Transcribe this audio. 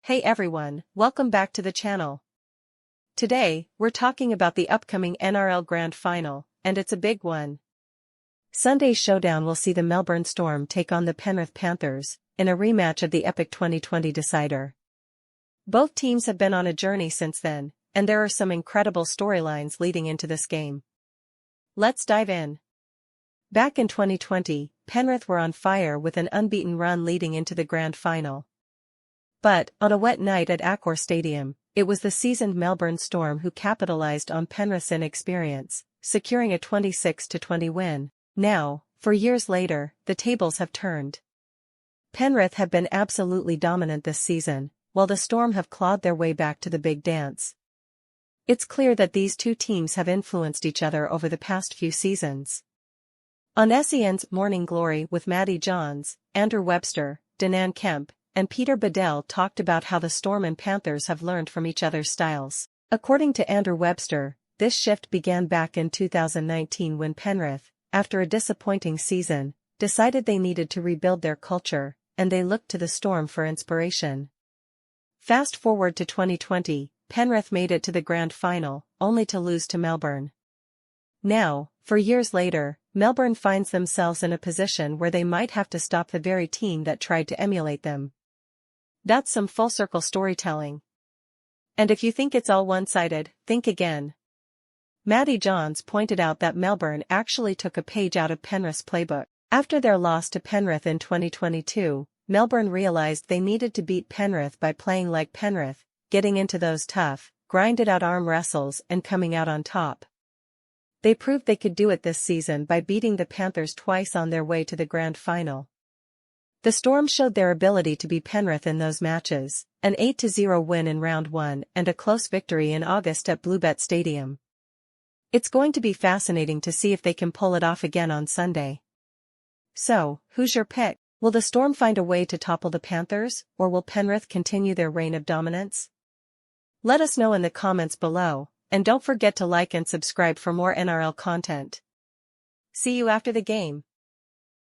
Hey everyone, welcome back to the channel. Today, we're talking about the upcoming NRL Grand Final, and it's a big one. Sunday's showdown will see the Melbourne Storm take on the Penrith Panthers, in a rematch of the epic 2020 decider. Both teams have been on a journey since then, and there are some incredible storylines leading into this game. Let's dive in. Back in 2020, Penrith were on fire with an unbeaten run leading into the Grand Final. But, on a wet night at Accor Stadium, it was the seasoned Melbourne Storm who capitalised on Penrith's inexperience, securing a 26-20 win. Now, 4 years later, the tables have turned. Penrith have been absolutely dominant this season, while the Storm have clawed their way back to the big dance. It's clear that these two teams have influenced each other over the past few seasons. On SEN's Morning Glory with Matty Johns, Andrew Webster, Danan Kemp, and Peter Bedell talked about how the Storm and Panthers have learned from each other's styles. According to Andrew Webster, this shift began back in 2019 when Penrith, after a disappointing season, decided they needed to rebuild their culture, and they looked to the Storm for inspiration. Fast forward to 2020, Penrith made it to the Grand Final, only to lose to Melbourne. Now, 4 years later, Melbourne finds themselves in a position where they might have to stop the very team that tried to emulate them. That's some full-circle storytelling. And if you think it's all one-sided, think again. Matty Johns pointed out that Melbourne actually took a page out of Penrith's playbook. After their loss to Penrith in 2022, Melbourne realized they needed to beat Penrith by playing like Penrith, getting into those tough, grinded-out arm wrestles and coming out on top. They proved they could do it this season by beating the Panthers twice on their way to the Grand Final. The Storm showed their ability to beat Penrith in those matches, an 8-0 win in round 1 and a close victory in August at Bluebet Stadium. It's going to be fascinating to see if they can pull it off again on Sunday. So, who's your pick? Will the Storm find a way to topple the Panthers, or will Penrith continue their reign of dominance? Let us know in the comments below. And don't forget to like and subscribe for more NRL content. See you after the game.